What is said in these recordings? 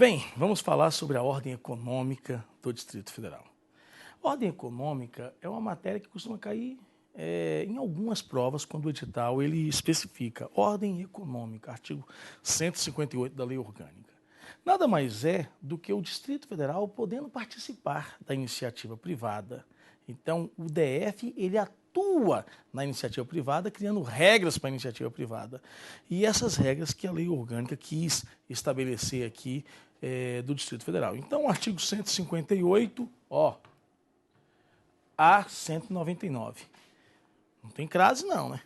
Bem, vamos falar sobre a ordem econômica do Distrito Federal. Ordem econômica é uma matéria que costuma cair em algumas provas quando o edital ele especifica ordem econômica, artigo 158 da Lei Orgânica. Nada mais é do que o Distrito Federal podendo participar da iniciativa privada. Então, o DF ele atua na iniciativa privada, criando regras para a iniciativa privada. E essas regras que a Lei Orgânica quis estabelecer aqui do Distrito Federal. Então, o artigo 158, a 199. Não tem crase não, né?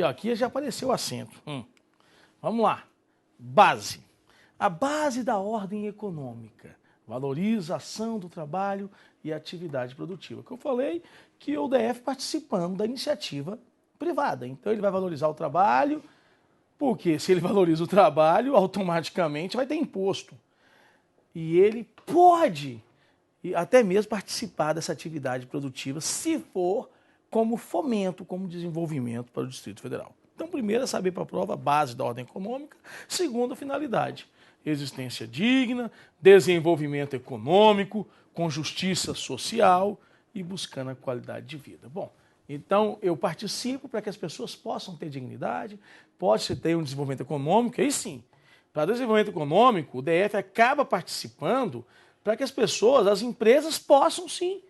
Aqui já apareceu o acento. Vamos lá. Base. A base da ordem econômica. Valoriza a ação do trabalho e a atividade produtiva. Que eu falei que o DF participando da iniciativa privada. Então, ele vai valorizar o trabalho, porque se ele valoriza o trabalho, automaticamente vai ter imposto. E ele pode até mesmo participar dessa atividade produtiva, se for como fomento, como desenvolvimento para o Distrito Federal. Então, primeiro é saber para a prova a base da ordem econômica. Segundo, a finalidade. Existência digna, desenvolvimento econômico, com justiça social e buscando a qualidade de vida. Bom, então eu participo para que as pessoas possam ter dignidade, pode ter um desenvolvimento econômico, aí sim. Para desenvolvimento econômico, o DF acaba participando para que as pessoas, as empresas possam sim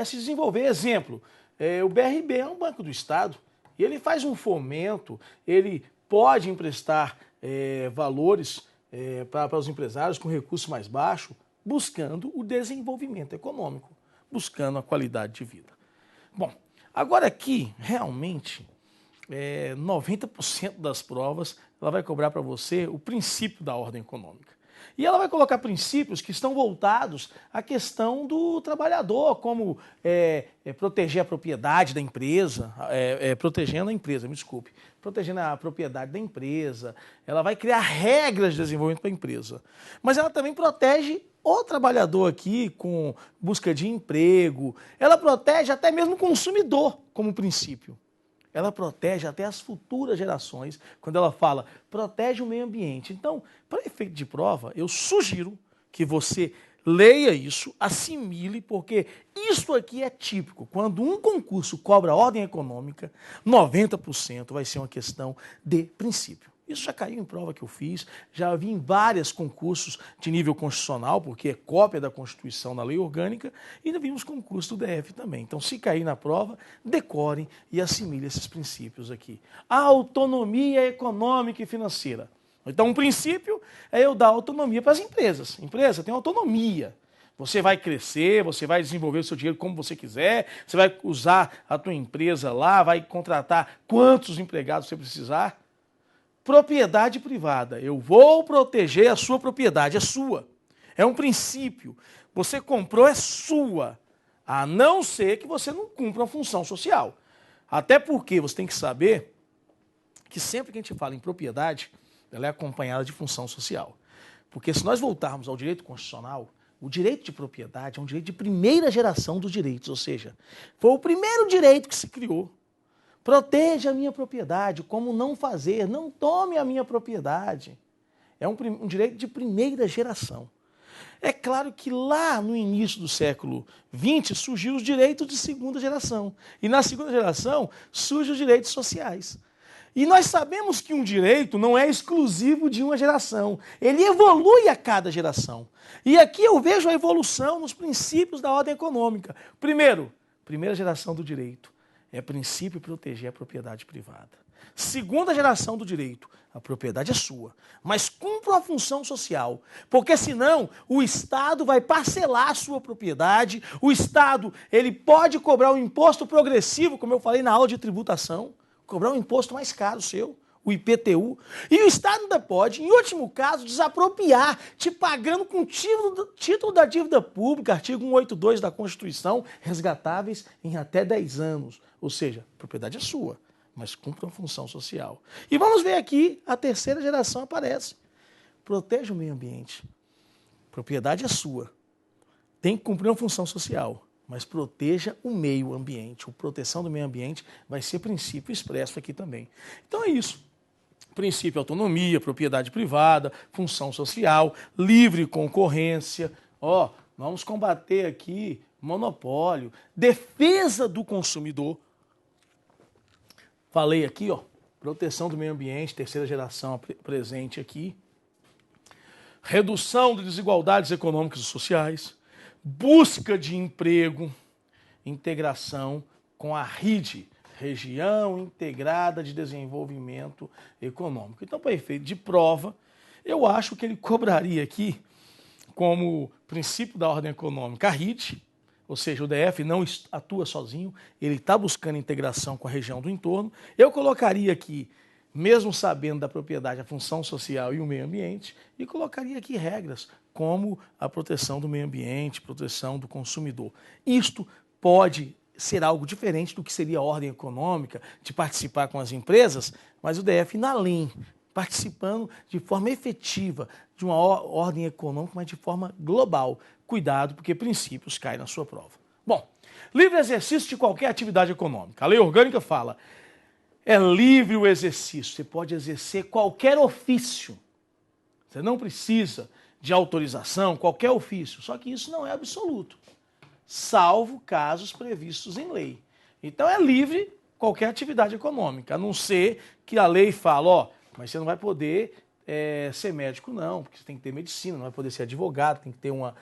se desenvolver. Exemplo, o BRB é um banco do Estado e ele faz um fomento, ele pode emprestar valores para os empresários com recurso mais baixo, buscando o desenvolvimento econômico, buscando a qualidade de vida. Bom, agora aqui, realmente, 90% das provas, ela vai cobrar para você o princípio da ordem econômica. E ela vai colocar princípios que estão voltados à questão do trabalhador, como proteger a propriedade da empresa, protegendo a propriedade da empresa. Ela vai criar regras de desenvolvimento para a empresa. Mas ela também protege o trabalhador aqui com busca de emprego. Ela protege até mesmo o consumidor como princípio. Ela protege até as futuras gerações, quando ela fala, protege o meio ambiente. Então, para efeito de prova, eu sugiro que você leia isso, assimile, porque isso aqui é típico. Quando um concurso cobra ordem econômica, 90% vai ser uma questão de princípio. Isso já caiu em prova que eu fiz, já vi em vários concursos de nível constitucional, porque é cópia da Constituição na Lei Orgânica, e ainda vimos concursos do DF também. Então, se cair na prova, decorem e assimilem esses princípios aqui. A autonomia econômica e financeira. Então, um princípio é eu dar autonomia para as empresas. Empresa tem autonomia. Você vai crescer, você vai desenvolver o seu dinheiro como você quiser, você vai usar a tua empresa lá, vai contratar quantos empregados você precisar. Propriedade privada. Eu vou proteger a sua propriedade, é sua. É um princípio. Você comprou, é sua. A não ser que você não cumpra uma função social. Até porque você tem que saber que sempre que a gente fala em propriedade, ela é acompanhada de função social. Porque se nós voltarmos ao direito constitucional, o direito de propriedade é um direito de primeira geração dos direitos, ou seja, foi o primeiro direito que se criou. Proteja a minha propriedade, como não fazer, não tome a minha propriedade. É um direito de primeira geração. É claro que lá no início do século XX surgiram os direitos de segunda geração. E na segunda geração surgem os direitos sociais. E nós sabemos que um direito não é exclusivo de uma geração. Ele evolui a cada geração. E aqui eu vejo a evolução nos princípios da ordem econômica. Primeiro, primeira geração do direito. É princípio proteger a propriedade privada. Segunda geração do direito, a propriedade é sua, mas cumpra uma função social, porque senão o Estado vai parcelar a sua propriedade, o Estado ele pode cobrar um imposto progressivo, como eu falei na aula de tributação, cobrar um imposto mais caro seu, o IPTU, e o Estado ainda pode, em último caso, desapropriar, te pagando com título da dívida pública, artigo 182 da Constituição, resgatáveis em até 10 anos. Ou seja, a propriedade é sua, mas cumpre uma função social. E vamos ver aqui, a terceira geração aparece. Protege o meio ambiente. Propriedade é sua. Tem que cumprir uma função social, mas proteja o meio ambiente. A proteção do meio ambiente vai ser princípio expresso aqui também. Então é isso. princípio autonomia, propriedade privada, função social, livre concorrência. Ó, vamos combater aqui monopólio, defesa do consumidor. Falei aqui, ó, proteção do meio ambiente, terceira geração presente aqui. Redução de desigualdades econômicas e sociais, busca de emprego, integração com a RID, Região Integrada de Desenvolvimento Econômico. Então, para efeito de prova, eu acho que ele cobraria aqui, como princípio da ordem econômica, a RID, ou seja, o DF não atua sozinho, ele está buscando integração com a região do entorno. Eu colocaria aqui, mesmo sabendo da propriedade, a função social e o meio ambiente, e colocaria aqui regras como a proteção do meio ambiente, proteção do consumidor. Isto pode ser algo diferente do que seria a ordem econômica, de participar com as empresas, mas o DF indo além, participando de forma efetiva de uma ordem econômica, mas de forma global. Cuidado, porque princípios caem na sua prova. Bom, livre exercício de qualquer atividade econômica. A lei orgânica fala, é livre o exercício, você pode exercer qualquer ofício. Você não precisa de autorização, qualquer ofício, só que isso não é absoluto, salvo casos previstos em lei. Então é livre qualquer atividade econômica, a não ser que a lei fala, ó, mas você não vai poder ser médico não, porque você tem que ter medicina, não vai poder ser advogado, tem que ter uma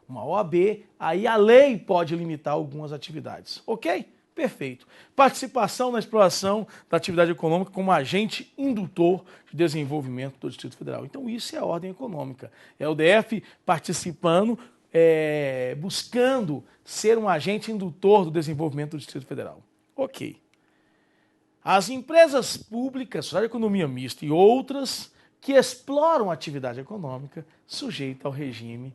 OAB, aí a lei pode limitar algumas atividades, ok? Perfeito. Participação na exploração da atividade econômica como agente indutor de desenvolvimento do Distrito Federal. Então isso é a ordem econômica, é o DF participando, buscando ser um agente indutor do desenvolvimento do Distrito Federal. Ok. As empresas públicas, sociedade de economia mista e outras que exploram a atividade econômica sujeita ao regime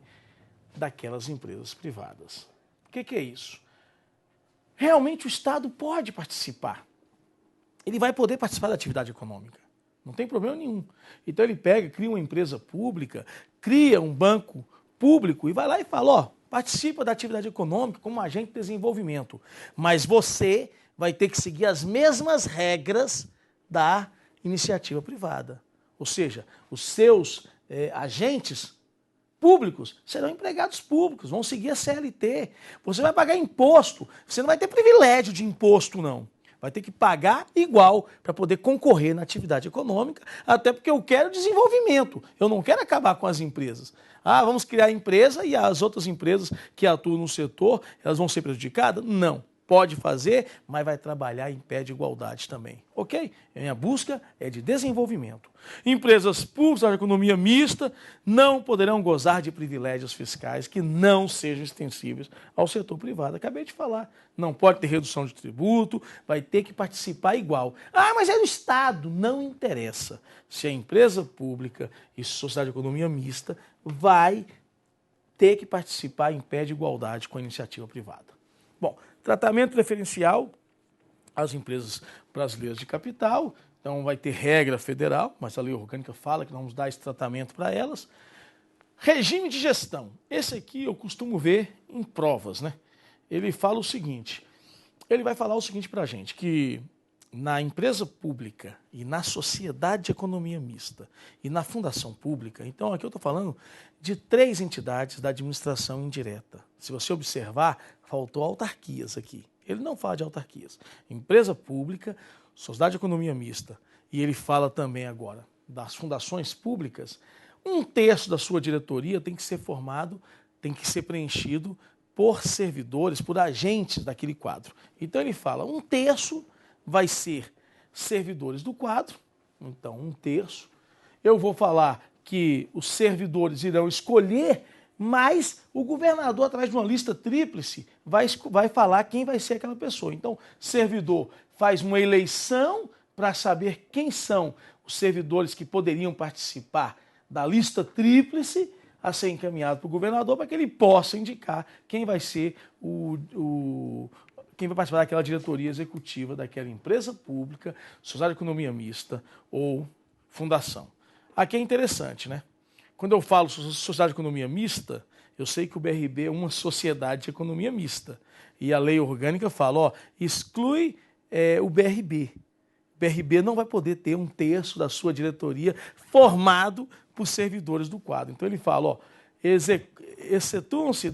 daquelas empresas privadas. O que é isso? Realmente o Estado pode participar. Ele vai poder participar da atividade econômica. Não tem problema nenhum. Então ele pega, cria uma empresa pública, cria um banco público e vai lá e fala, ó, participa da atividade econômica como agente de desenvolvimento. Mas você vai ter que seguir as mesmas regras da iniciativa privada. Ou seja, os seus agentes públicos serão empregados públicos, vão seguir a CLT. Você vai pagar imposto, você não vai ter privilégio de imposto, não. Vai ter que pagar igual para poder concorrer na atividade econômica, até porque eu quero desenvolvimento, eu não quero acabar com as empresas. Ah, vamos criar empresa e as outras empresas que atuam no setor, elas vão ser prejudicadas? Não. Pode fazer, mas vai trabalhar em pé de igualdade também, ok? A minha busca é de desenvolvimento. Empresas públicas da economia mista não poderão gozar de privilégios fiscais que não sejam extensíveis ao setor privado. Acabei de falar, não pode ter redução de tributo, vai ter que participar igual. Ah, mas é do Estado, não interessa. Se a empresa pública e sociedade de economia mista vai ter que participar em pé de igualdade com a iniciativa privada. Bom, tratamento preferencial às empresas brasileiras de capital, então vai ter regra federal, mas a lei orgânica fala que vamos dar esse tratamento para elas. Regime de gestão, esse aqui eu costumo ver em provas, né? Ele fala o seguinte, ele vai falar o seguinte para a gente, que na empresa pública e na sociedade de economia mista e na fundação pública, então aqui eu estou falando de 3 entidades da administração indireta. Se você observar, faltou autarquias aqui. Ele não fala de autarquias. Empresa pública, sociedade de economia mista, e ele fala também agora das fundações públicas, 1/3 da sua diretoria tem que ser formado, tem que ser preenchido por servidores, por agentes daquele quadro. Então ele fala, 1/3 vai ser servidores do quadro, então 1/3. Eu vou falar que os servidores irão escolher, mas o governador, através de uma lista tríplice, vai falar quem vai ser aquela pessoa. Então, servidor faz uma eleição para saber quem são os servidores que poderiam participar da lista tríplice a ser encaminhado para o governador, para que ele possa indicar quem vai ser quem vai participar daquela diretoria executiva daquela empresa pública, sociedade de economia mista ou fundação. Aqui é interessante, né? Quando eu falo sociedade de economia mista, eu sei que o BRB é uma sociedade de economia mista. E a lei orgânica fala, ó, exclui o BRB. O BRB não vai poder ter 1/3 da sua diretoria formado por servidores do quadro. Então ele fala, ó, excetuam-se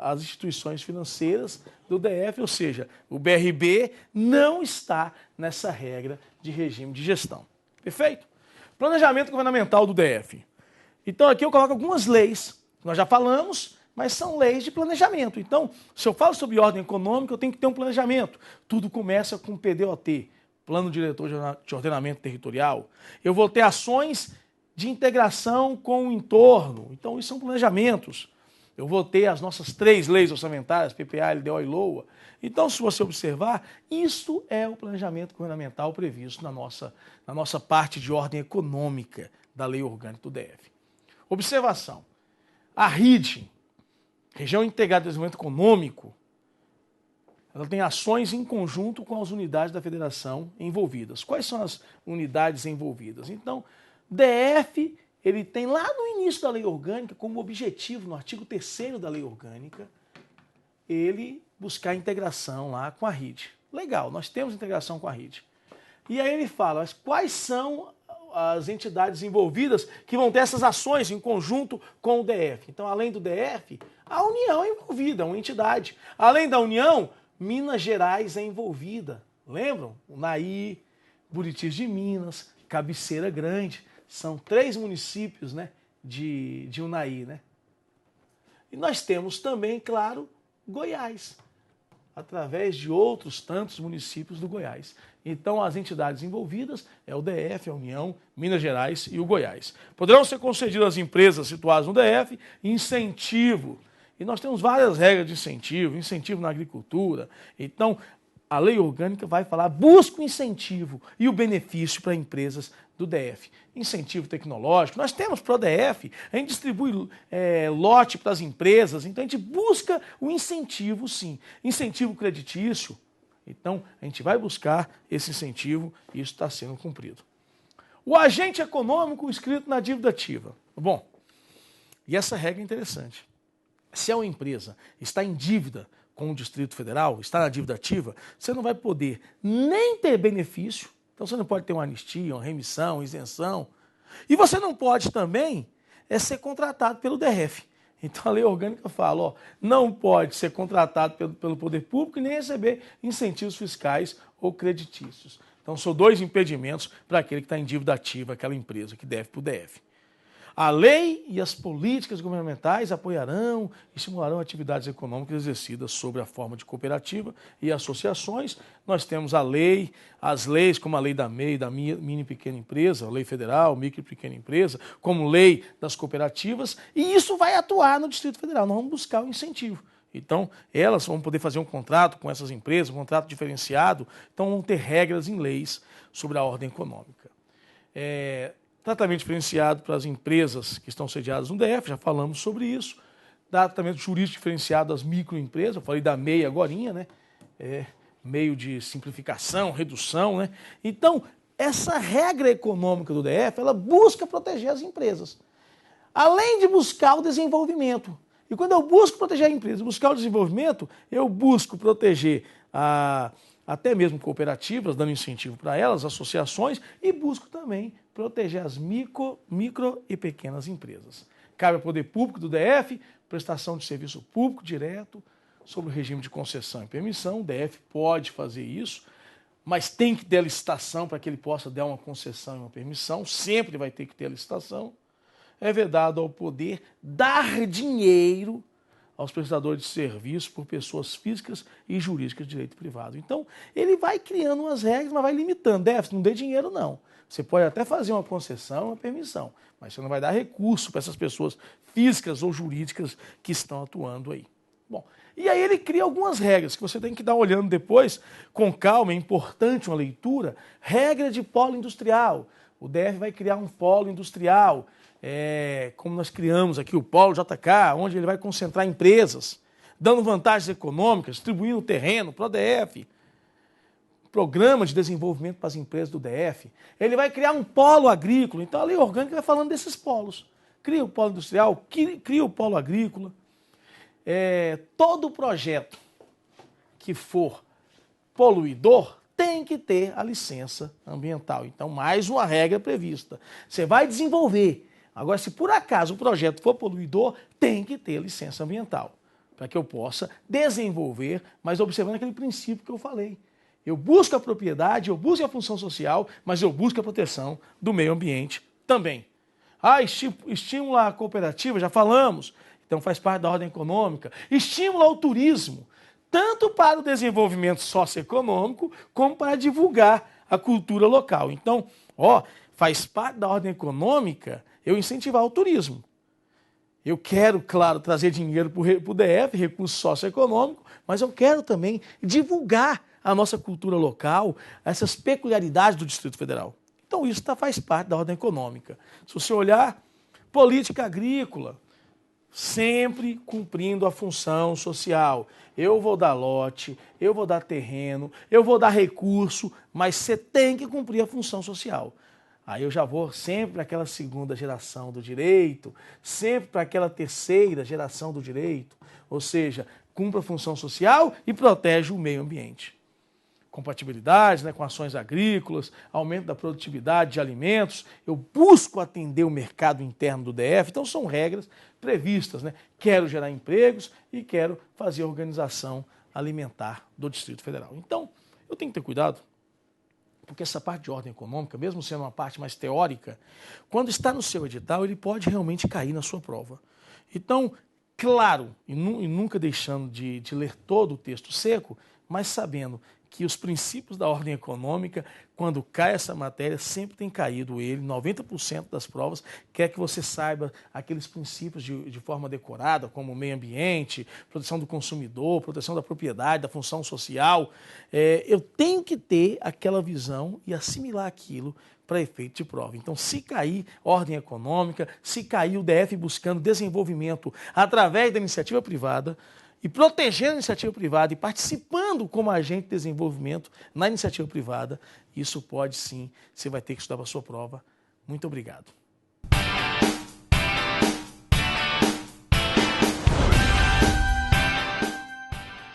as instituições financeiras do DF, ou seja, o BRB não está nessa regra de regime de gestão. Perfeito? Planejamento governamental do DF. Então aqui eu coloco algumas leis, nós já falamos, mas são leis de planejamento. Então, se eu falo sobre ordem econômica, eu tenho que ter um planejamento. Tudo começa com o PDOT, Plano Diretor de Ordenamento Territorial. Eu vou ter ações de integração com o entorno. Então, isso são planejamentos. Eu vou ter as nossas 3 leis orçamentárias, PPA, LDO e LOA. Então, se você observar, isso é o planejamento governamental previsto na nossa parte de ordem econômica da Lei Orgânica do DF. Observação. A RID, Região Integrada de Desenvolvimento Econômico, ela tem ações em conjunto com as unidades da federação envolvidas. Quais são as unidades envolvidas? Então, DF, ele tem lá no início da lei orgânica, como objetivo, no artigo 3º da lei orgânica, ele buscar integração lá com a RID. Legal, nós temos integração com a RID. E aí ele fala, mas quais são as entidades envolvidas que vão ter essas ações em conjunto com o DF? Então, além do DF, a União é envolvida, uma entidade. Além da União, Minas Gerais é envolvida. Lembram? Unaí, Buritis de Minas, Cabeceira Grande. São 3 municípios, né, de Unaí, né? E nós temos também, claro, Goiás, através de outros tantos municípios do Goiás. Então, as entidades envolvidas é o DF, a União, Minas Gerais e o Goiás. Poderão ser concedidas às empresas situadas no DF incentivo. E nós temos várias regras de incentivo na agricultura. Então, a lei orgânica vai falar, busca o incentivo e o benefício para empresas do DF. Incentivo tecnológico, nós temos para o DF, a gente distribui lote para as empresas, então a gente busca o incentivo sim. Incentivo creditício, então a gente vai buscar esse incentivo e isso está sendo cumprido. O agente econômico inscrito na dívida ativa. Bom, e essa regra é interessante. Se uma empresa está em dívida com o Distrito Federal, está na dívida ativa, você não vai poder nem ter benefício, então você não pode ter uma anistia, uma remissão, isenção, e você não pode também ser contratado pelo DF. Então a lei orgânica fala, ó, não pode ser contratado pelo poder público e nem receber incentivos fiscais ou creditícios. Então são 2 impedimentos para aquele que está em dívida ativa, aquela empresa que deve para o DF. A lei e as políticas governamentais apoiarão e estimularão atividades econômicas exercidas sob a forma de cooperativa e associações. Nós temos as leis como a lei da MEI, da mini e pequena empresa, a lei federal, micro e pequena empresa, como lei das cooperativas, e isso vai atuar no Distrito Federal. Nós vamos buscar o incentivo. Então, elas vão poder fazer um contrato com essas empresas, um contrato diferenciado, então vão ter regras em leis sobre a ordem econômica. Tratamento diferenciado para as empresas que estão sediadas no DF, já falamos sobre isso. Tratamento jurídico diferenciado às microempresas, eu falei da MEI agorinha, né? Meio de simplificação, redução, né? Então, essa regra econômica do DF, ela busca proteger as empresas. Além de buscar o desenvolvimento. E quando eu busco proteger a empresa, buscar o desenvolvimento, eu busco proteger até mesmo cooperativas, dando incentivo para elas, associações, e busco também proteger as micro e pequenas empresas. Cabe ao poder público do DF, prestação de serviço público direto, sobre o regime de concessão e permissão. O DF pode fazer isso, mas tem que ter a licitação para que ele possa dar uma concessão e uma permissão, sempre vai ter que ter a licitação. É vedado ao poder dar dinheiro aos prestadores de serviço por pessoas físicas e jurídicas de direito privado. Então, ele vai criando umas regras, mas vai limitando. Déficit, não dê dinheiro, não. Você pode até fazer uma concessão, uma permissão, mas você não vai dar recurso para essas pessoas físicas ou jurídicas que estão atuando aí. Bom, e aí ele cria algumas regras que você tem que dar olhando depois, com calma, é importante uma leitura. Regra de polo industrial. O DF vai criar um polo industrial, como nós criamos aqui o Polo JK, onde ele vai concentrar empresas, dando vantagens econômicas, distribuindo terreno para o DF, programa de desenvolvimento para as empresas do DF. Ele vai criar um polo agrícola, então a lei orgânica vai falando desses polos. Cria o polo industrial, cria o polo agrícola. Todo projeto que for poluidor tem que ter a licença ambiental. Então, mais uma regra prevista. Você vai desenvolver. Agora, se por acaso o projeto for poluidor, tem que ter licença ambiental, para que eu possa desenvolver, mas observando aquele princípio que eu falei. Eu busco a propriedade, eu busco a função social, mas eu busco a proteção do meio ambiente também. Estímulo à cooperativa, já falamos, então faz parte da ordem econômica. Estímulo ao turismo, tanto para o desenvolvimento socioeconômico, como para divulgar a cultura local. Então, faz parte da ordem econômica eu incentivar o turismo. Eu quero, claro, trazer dinheiro para o DF, recurso socioeconômico, mas eu quero também divulgar a nossa cultura local, essas peculiaridades do Distrito Federal. Então isso faz parte da ordem econômica. Se você olhar, política agrícola, sempre cumprindo a função social. Eu vou dar lote, eu vou dar terreno, eu vou dar recurso, mas você tem que cumprir a função social. Aí eu já vou sempre para aquela segunda geração do direito, sempre para aquela terceira geração do direito, ou seja, cumpre a função social e protege o meio ambiente. Compatibilidade, com ações agrícolas, aumento da produtividade de alimentos, eu busco atender o mercado interno do DF, então são regras previstas. Quero gerar empregos e quero fazer a organização alimentar do Distrito Federal. Então, eu tenho que ter cuidado, porque essa parte de ordem econômica, mesmo sendo uma parte mais teórica, quando está no seu edital, ele pode realmente cair na sua prova. Então, claro, e nunca deixando de ler todo o texto seco, mas sabendo que os princípios da ordem econômica, quando cai essa matéria, sempre tem caído ele, 90% das provas, quer que você saiba aqueles princípios de forma decorada, como meio ambiente, proteção do consumidor, proteção da propriedade, da função social. Eu tenho que ter aquela visão e assimilar aquilo para efeito de prova. Então, se cair ordem econômica, se cair o DF buscando desenvolvimento através da iniciativa privada, e protegendo a iniciativa privada e participando como agente de desenvolvimento na iniciativa privada, isso pode sim, você vai ter que estudar para a sua prova. Muito obrigado.